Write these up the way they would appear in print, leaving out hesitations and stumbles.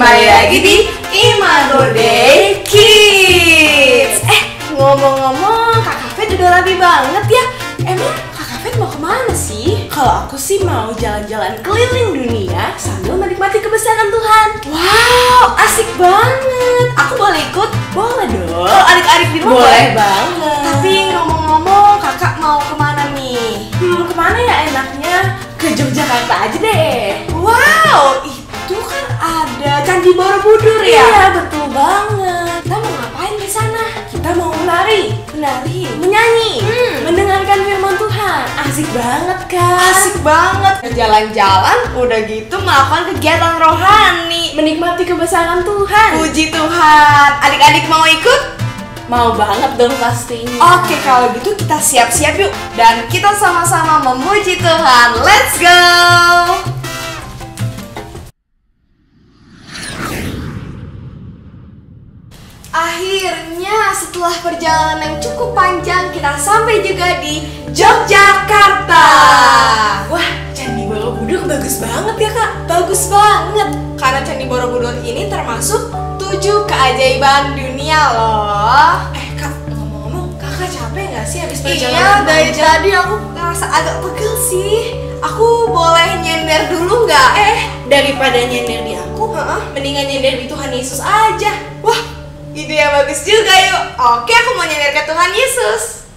kembali lagi di Imago Day Kids. Ngomong-ngomong, Kak Kafet udah rapi banget ya. Emang Kak Kafet mau kemana sih? Kalau aku sih mau jalan-jalan keliling dunia sambil menikmati kebesaran Tuhan. Wow, asik banget. Aku boleh ikut? Boleh dong. Kalau adik-adik di rumah boleh banget. Tapi ngomong-ngomong, kakak mau kemana nih? Kemana ya enaknya? Ke Yogyakarta aja deh. Wow, itu kan ada Candi Borobudur ya? Iya, betul banget. Kita mau ngapain di sana? Kita mau menari, menyanyi, mendengarkan firman Tuhan. Asik banget kan? Asik banget. Jalan-jalan, udah gitu melakukan kegiatan rohani, menikmati kebesaran Tuhan. Puji Tuhan. Adik-adik mau ikut? Mau banget dong pastinya. Oke, kalau gitu kita siap-siap yuk. Dan kita sama-sama memuji Tuhan. Let's go! Akhirnya setelah perjalanan yang cukup panjang, kita sampai juga di Yogyakarta. Wah, Candi Borobudur bagus banget ya kak. Bagus banget. Karena Candi Borobudur ini termasuk 7 keajaiban dunia loh. Kak, ngomong-ngomong, kakak capek gak sih habis perjalanan? Iya, dari tadi aku ngerasa agak pegel sih. Aku boleh nyender dulu gak? Daripada nyender di aku, mendingan nyender di Tuhan Yesus aja. Wah, ide yang bagus juga yuk. Oke, aku mau nyender ke Tuhan Yesus.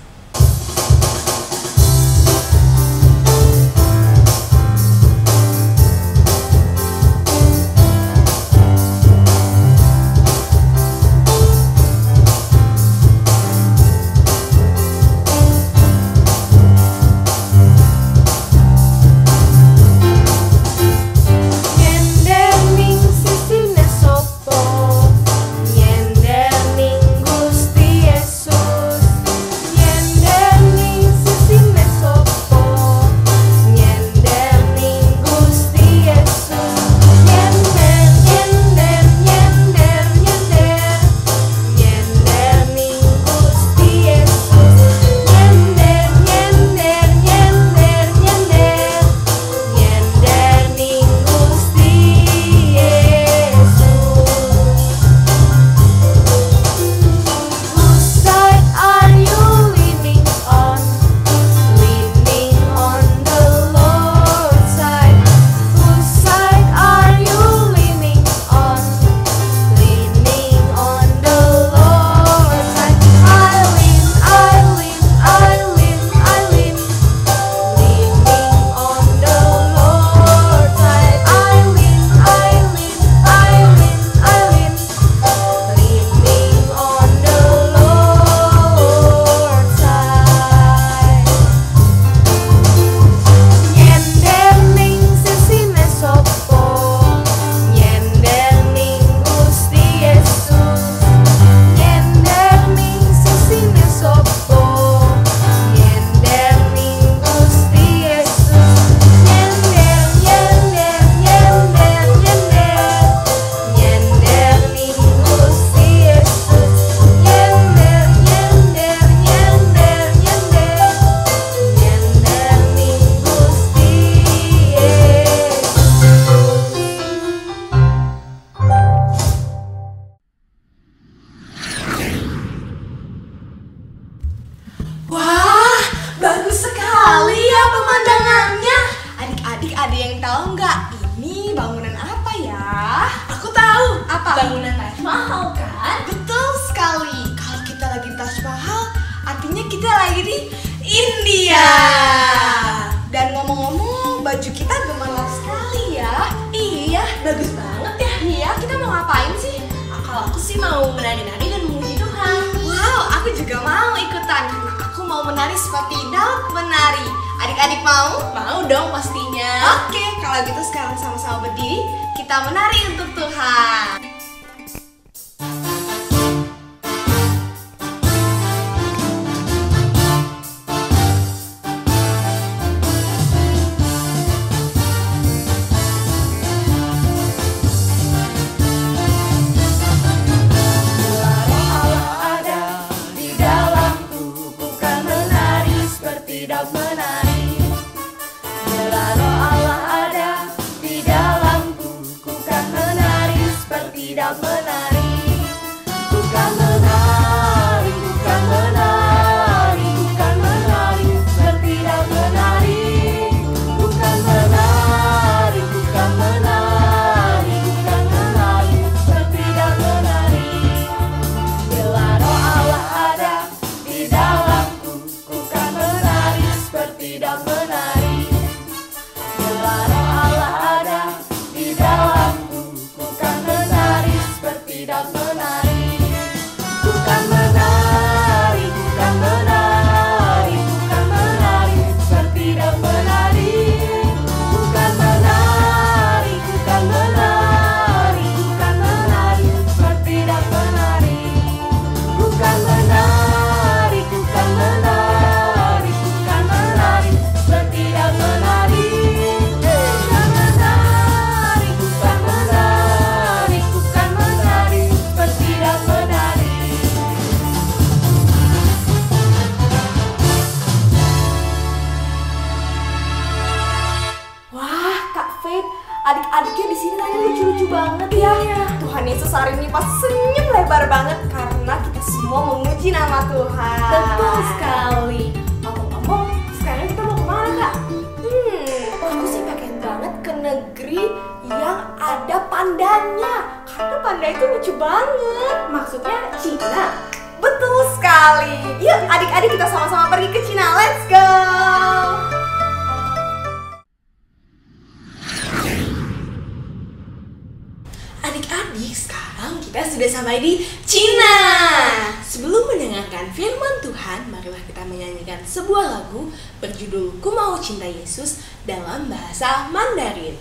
Ada yang tahu nggak ini bangunan apa ya? Aku tahu. Apa? Bangunan Taj Mahal kan? Betul sekali. Kalau kita lagi di Taj Mahal, artinya kita lagi di India. Dan ngomong-ngomong, baju kita gemerlap sekali ya. Iya, bagus banget ya. Iya, kita mau ngapain sih? Kalau aku sih mau menari-nari dan memuji Tuhan. Wow, aku juga mau ikutan karena aku mau menari seperti Daud menari. Adik-adik mau? Mau dong pastinya. Oke, kalau gitu sekarang sama-sama berdiri, kita menari untuk Tuhan. Bila Roh Allah ada di dalamku, ku kan menari seperti tidak menari. Bukan menari, bukan menari, bukan menari, bertidak menari. Bukan menari, bukan menari, bukan menari, bertidak menari. Bila roh Allah ada di dalamku, ku kan menari seperti tidak menari. Bila roh Allah ada di dalamku, ku kan menari seperti tidak menari. Bukan menari, bukan menari, bukan menari, seperti tidak menari. Bukan menari, bukan menari, bukan menari, seperti tidak menari. Bukan menari, bukan menari, bukan menari, seperti tidak menari. Bukan menari, bukan menari, bukan menari, seperti tidak menari. Wah, Kak Faith, adik-adiknya di sini nanya lucu-lucu banget ya. Tuhan Yesus hari ini pasti senyum lebar banget karena kita semua memuji nama Tuhan. Betul sekali. Ngomong-ngomong, sekarang kita mau kemana, Kak? Aku sih pengen banget ke negeri yang ada pandanya. Karena panda itu lucu banget. Maksudnya Cina? Betul sekali. Yuk adik-adik kita sama-sama pergi ke Cina. Let's go! Adik-adik, sekarang kita sudah sampai di Cina. Sebelum mendengarkan firman Tuhan, marilah kita menyanyikan sebuah lagu berjudul Ku Mau Cinta Yesus dalam bahasa Mandarin.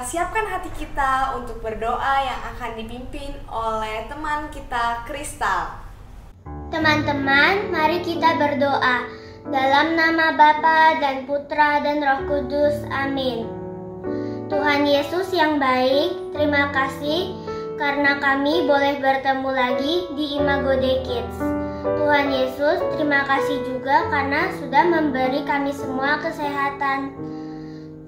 Siapkan hati kita untuk berdoa yang akan dipimpin oleh teman kita, Kristal. Teman-teman, mari kita berdoa. Dalam nama Bapa dan Putra dan Roh Kudus, amin. Tuhan Yesus yang baik, terima kasih karena kami boleh bertemu lagi di Imago Day Kids. Tuhan Yesus, terima kasih juga karena sudah memberi kami semua kesehatan.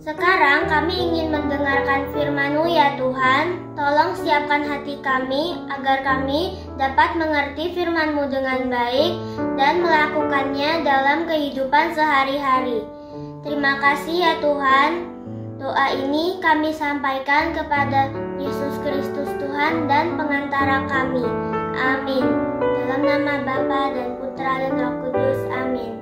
Sekarang kami ingin mendengarkan firman-Mu ya Tuhan. Tolong siapkan hati kami agar kami dapat mengerti firman-Mu dengan baik dan melakukannya dalam kehidupan sehari-hari. Terima kasih ya Tuhan. Doa ini kami sampaikan kepada Yesus Kristus Tuhan dan pengantara kami. Amin. Dalam nama Bapa dan Putra dan Roh Kudus. Amin.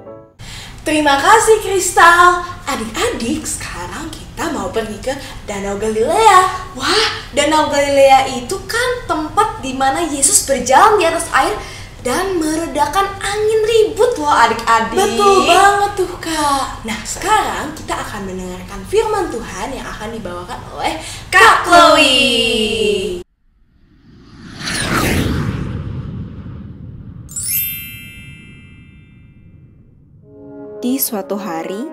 Terima kasih Kristal. Adik-adik, sekarang kita mau pergi ke Danau Galilea. Wah, Danau Galilea itu kan tempat di mana Yesus berjalan di atas air dan meredakan angin ribut loh adik-adik. Betul banget tuh Kak. Nah sekarang kita akan mendengarkan firman Tuhan yang akan dibawakan oleh Kak Chloe. Di suatu hari,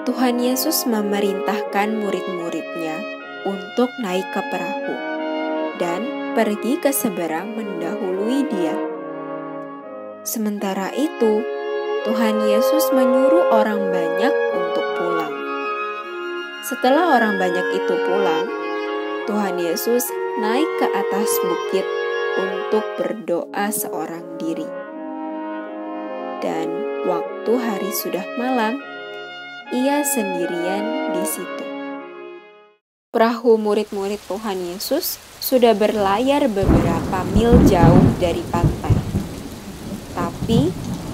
Tuhan Yesus memerintahkan murid-muridnya untuk naik ke perahu dan pergi ke seberang mendahului Dia. Sementara itu, Tuhan Yesus menyuruh orang banyak untuk pulang. Setelah orang banyak itu pulang, Tuhan Yesus naik ke atas bukit untuk berdoa seorang diri. Dan waktu hari sudah malam, Ia sendirian di situ. Perahu murid-murid Tuhan Yesus sudah berlayar beberapa mil jauh dari pantai. Tapi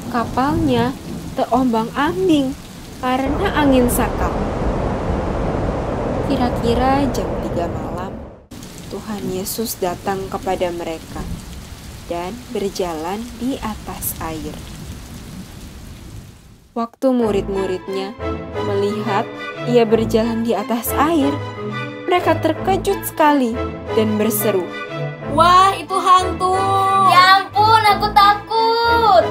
kapalnya terombang-ambing karena angin sakal. Kira-kira jam 3 malam, Tuhan Yesus datang kepada mereka dan berjalan di atas air. Waktu murid-muridnya melihat Ia berjalan di atas air, mereka terkejut sekali dan berseru, Wah, itu hantu. Ya ampun, aku takut.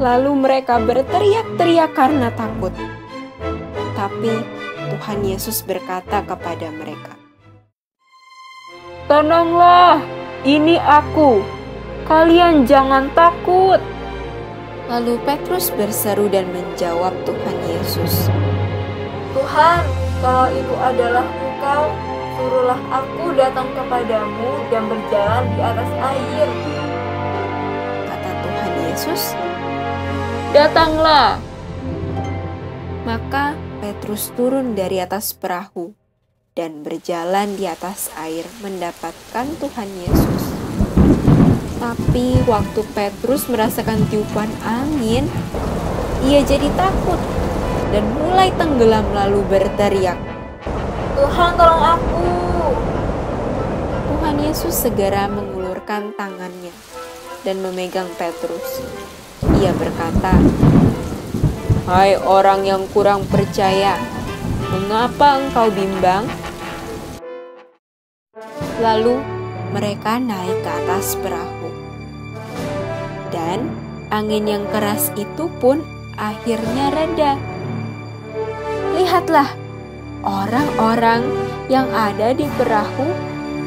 Lalu mereka berteriak-teriak karena takut. Tapi Tuhan Yesus berkata kepada mereka, "Tenanglah, ini aku. Kalian jangan takut." Lalu Petrus berseru dan menjawab Tuhan Yesus, Tuhan, kalau itu adalah Engkau, suruhlah aku datang kepadamu dan berjalan di atas air. kata Tuhan Yesus, "Datanglah." Maka Petrus turun dari atas perahu dan berjalan di atas air mendapatkan Tuhan Yesus. Tapi waktu Petrus merasakan tiupan angin, ia jadi takut dan mulai tenggelam lalu berteriak, Tuhan, tolong aku. Tuhan Yesus segera mengulurkan tangannya dan memegang Petrus. Ia berkata, "Hai orang yang kurang percaya, mengapa engkau bimbang?" Lalu mereka naik ke atas perahu. Dan angin yang keras itu pun akhirnya reda. Lihatlah, orang-orang yang ada di perahu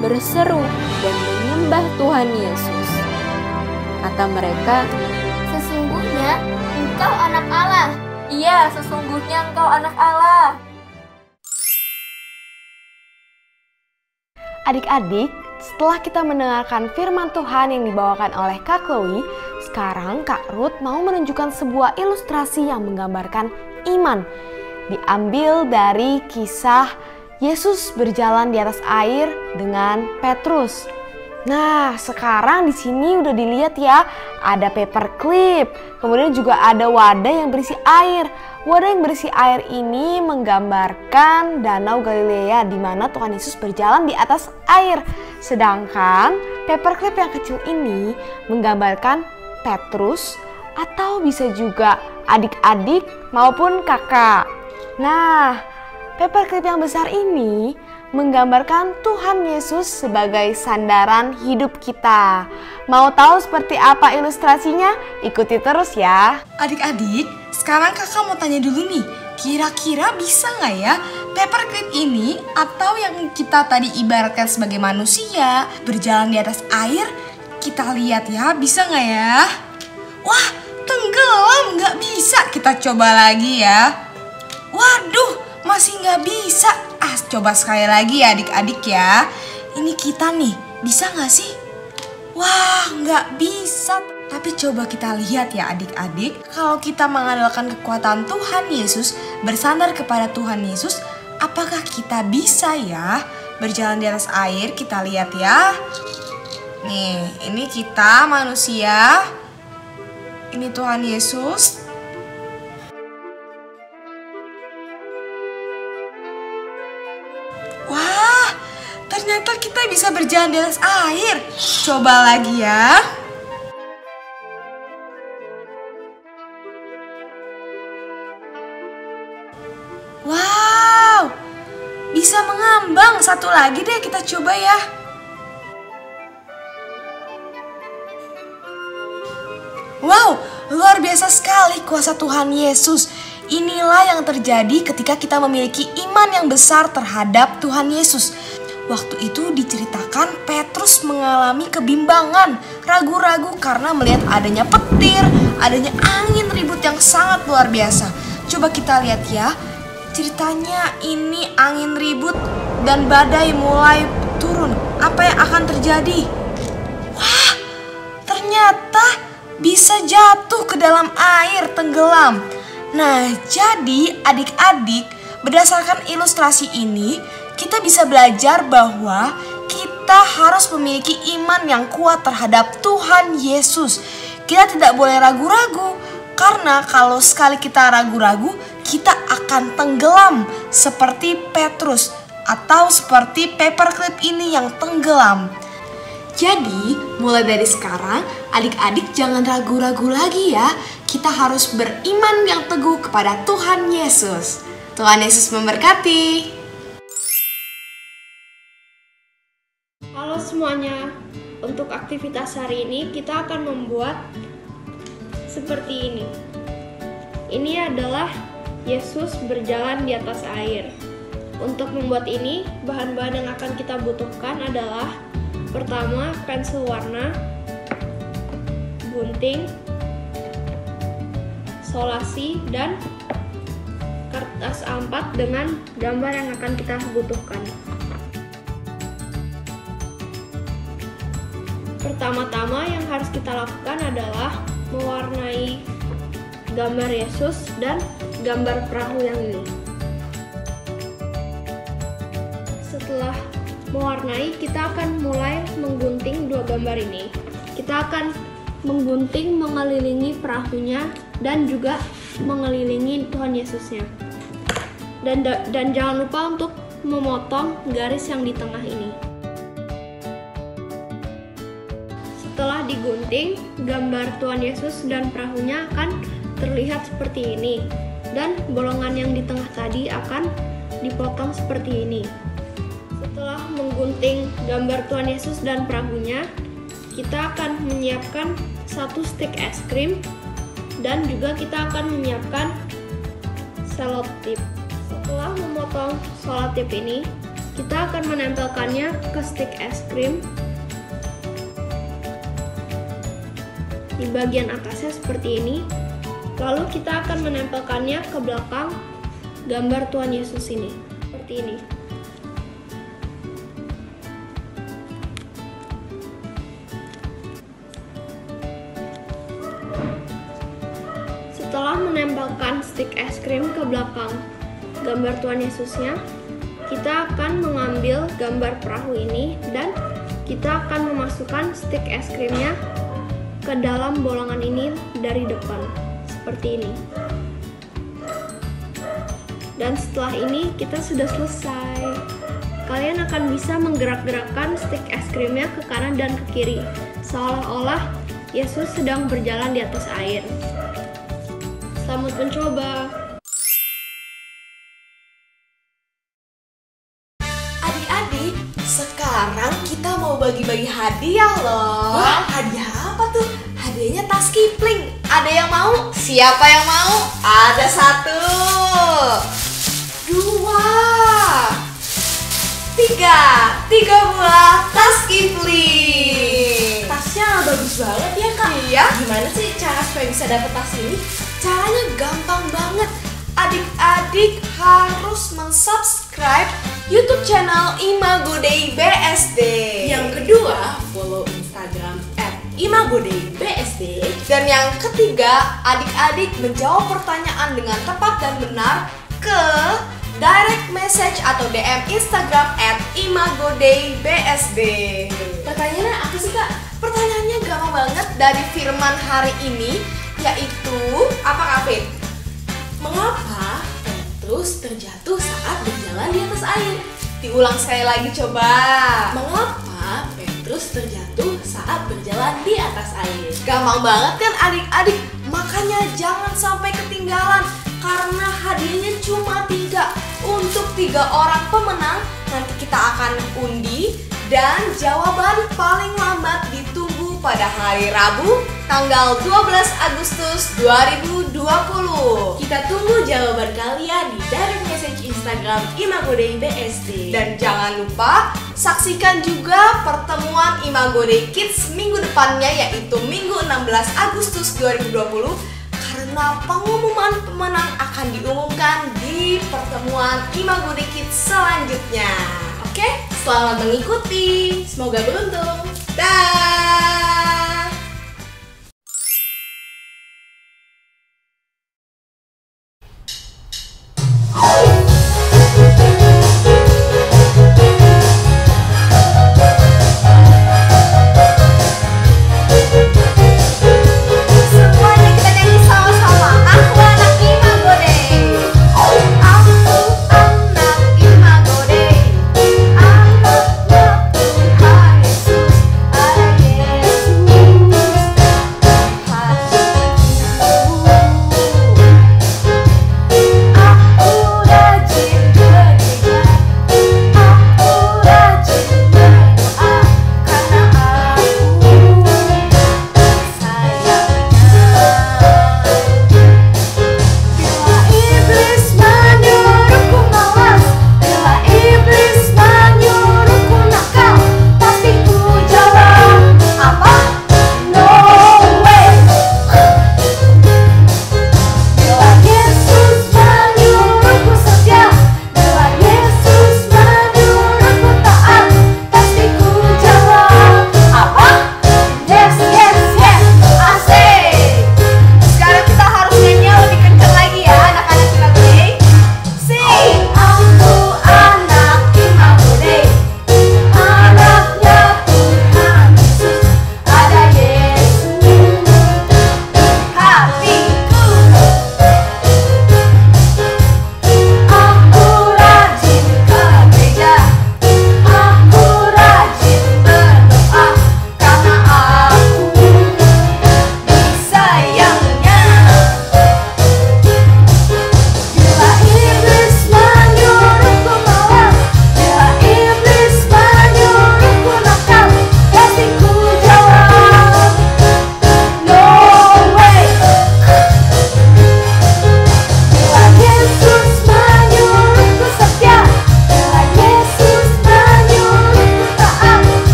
berseru dan menyembah Tuhan Yesus. Kata mereka, Sesungguhnya Engkau anak Allah. Iya, sesungguhnya Engkau anak Allah. Adik-adik, setelah kita mendengarkan firman Tuhan yang dibawakan oleh Kak Chloe, sekarang Kak Ruth mau menunjukkan sebuah ilustrasi yang menggambarkan iman. Diambil dari kisah Yesus berjalan di atas air dengan Petrus. Nah, sekarang di sini udah dilihat ya, ada paperclip, kemudian juga ada wadah yang berisi air. Wadah yang berisi air ini menggambarkan Danau Galilea di mana Tuhan Yesus berjalan di atas air. Sedangkan paperclip yang kecil ini menggambarkan Petrus atau bisa juga adik-adik maupun kakak. Nah, paperclip yang besar ini menggambarkan Tuhan Yesus sebagai sandaran hidup kita. Mau tahu seperti apa ilustrasinya? Ikuti terus ya. Adik-adik, sekarang kakak mau tanya dulu nih, kira-kira bisa nggak ya paperclip ini atau yang kita tadi ibaratkan sebagai manusia berjalan di atas air, kita lihat ya, bisa nggak ya? Wah, tenggelam, nggak bisa. Kita coba lagi ya. Waduh, masih nggak bisa. Coba sekali lagi ya adik-adik ya. Ini kita nih, bisa nggak sih? Wah, nggak bisa. Tapi coba kita lihat ya adik-adik, kalau kita mengandalkan kekuatan Tuhan Yesus, bersandar kepada Tuhan Yesus, apakah kita bisa ya berjalan di atas air? Kita lihat ya. Nih, ini kita manusia. Ini Tuhan Yesus. Wah, ternyata kita bisa berjalan di atas air. Coba lagi ya. Wow, bisa mengambang. Satu lagi deh, kita coba ya. Wow, luar biasa sekali kuasa Tuhan Yesus. Inilah yang terjadi ketika kita memiliki iman yang besar terhadap Tuhan Yesus. Waktu itu diceritakan Petrus mengalami kebimbangan, ragu-ragu karena melihat adanya petir, adanya angin ribut yang sangat luar biasa. Coba kita lihat ya. Ceritanya ini angin ribut dan badai mulai turun. Apa yang akan terjadi? Wah, ternyata bisa jatuh ke dalam air, tenggelam. Nah, jadi adik-adik, berdasarkan ilustrasi ini, kita bisa belajar bahwa kita harus memiliki iman yang kuat terhadap Tuhan Yesus. Kita tidak boleh ragu-ragu, karena kalau sekali kita ragu-ragu, kita akan tenggelam seperti Petrus atau seperti paperclip ini yang tenggelam. Jadi, mulai dari sekarang, adik-adik jangan ragu-ragu lagi ya. Kita harus beriman yang teguh kepada Tuhan Yesus. Tuhan Yesus memberkati. Halo semuanya, untuk aktivitas hari ini kita akan membuat seperti ini. Ini adalah Yesus berjalan di atas air. Untuk membuat ini, bahan-bahan yang akan kita butuhkan adalah pertama, pensil warna, gunting, solasi, dan kertas A4 dengan gambar yang akan kita butuhkan. Pertama-tama yang harus kita lakukan adalah mewarnai gambar Yesus dan gambar perahu yang ini. Setelah mewarnai, kita akan mulai menggunting dua gambar ini. Kita akan menggunting mengelilingi perahunya dan juga mengelilingi Tuhan Yesusnya. Dan jangan lupa untuk memotong garis yang di tengah ini. Setelah digunting, gambar Tuhan Yesus dan perahunya akan terlihat seperti ini. Dan bolongan yang di tengah tadi akan dipotong seperti ini. Setelah menggunting gambar Tuhan Yesus dan perahunya, kita akan menyiapkan satu stik es krim dan juga kita akan menyiapkan selotip. Setelah memotong selotip ini, kita akan menempelkannya ke stik es krim di bagian atasnya seperti ini. Lalu kita akan menempelkannya ke belakang gambar Tuhan Yesus ini, seperti ini. Setelah menempelkan stik es krim ke belakang gambar Tuhan Yesusnya, kita akan mengambil gambar perahu ini dan kita akan memasukkan stik es krimnya ke dalam bolongan ini dari depan, seperti ini. Dan setelah ini kita sudah selesai. Kalian akan bisa menggerak-gerakkan stik es krimnya ke kanan dan ke kiri, seolah-olah Yesus sedang berjalan di atas air. Selamat mencoba. Adik-adik, sekarang kita mau bagi-bagi hadiah loh. Wah, hadiah apa tuh? Hadiahnya tas Kipling. Ada yang mau? Siapa yang mau? Ada 1, 2, 3 buah tas Kipling. Tasnya bagus banget ya Kak. Iya. Gimana sih cara supaya bisa dapet tas ini? Caranya gampang banget. Adik-adik harus mensubscribe YouTube channel Imagodei BSD. Yang kedua, follow Instagram @imagodei BSD. BSD. Dan yang ketiga, adik-adik menjawab pertanyaan dengan tepat dan benar ke direct message atau DM Instagram @imagodaybsd. Pertanyaannya apa sih Kak? Pertanyaannya gampang banget dari firman hari ini, yaitu apa Kak Fit? Mengapa Petrus terjatuh saat berjalan di atas air? Diulang sekali lagi coba. Mengapa Petrus terjatuh saat berjalan di atas air? Gampang banget kan adik-adik? Makanya jangan sampai ketinggalan, karena hadiahnya cuma 3 untuk 3 orang pemenang. Nanti kita akan undi dan jawaban paling lambat ditunggu pada hari Rabu tanggal 12 Agustus 2020. Kita tunggu jawaban kalian di direct message Instagram imagodaybsd. Dan jangan lupa saksikan juga pertemuan Imago Day Kids minggu depannya, yaitu Minggu 16 Agustus 2020. Karena pengumuman pemenang akan diumumkan di pertemuan Imago Day Kids selanjutnya. Oke, selamat mengikuti. Semoga beruntung. Dah.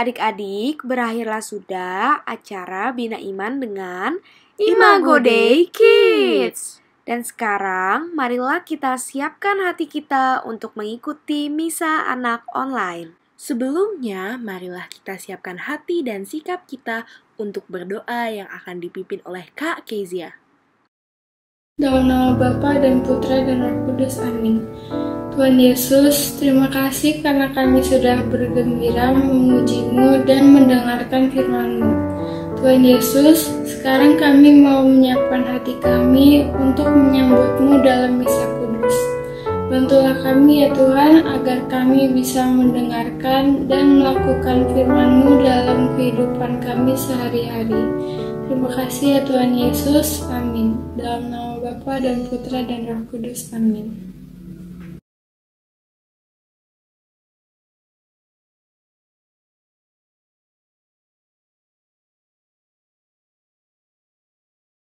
Adik-adik, berakhirlah sudah acara Bina Iman dengan Imago Day Kids. Dan sekarang, marilah kita siapkan hati kita untuk mengikuti Misa Anak Online. Sebelumnya, marilah kita siapkan hati dan sikap kita untuk berdoa yang akan dipimpin oleh Kak Kezia. Dalam nama Bapa dan Putra dan Roh Kudus, amin. Tuhan Yesus, terima kasih karena kami sudah bergembira memuji-Mu dan mendengarkan firman-Mu. Tuhan Yesus, sekarang kami mau menyiapkan hati kami untuk menyambut-Mu dalam misa kudus. Bantulah kami ya Tuhan, agar kami bisa mendengarkan dan melakukan firman-Mu dalam kehidupan kami sehari-hari. Terima kasih ya Tuhan Yesus, amin. Dalam nama Bapa dan Putra dan Roh Kudus, amin.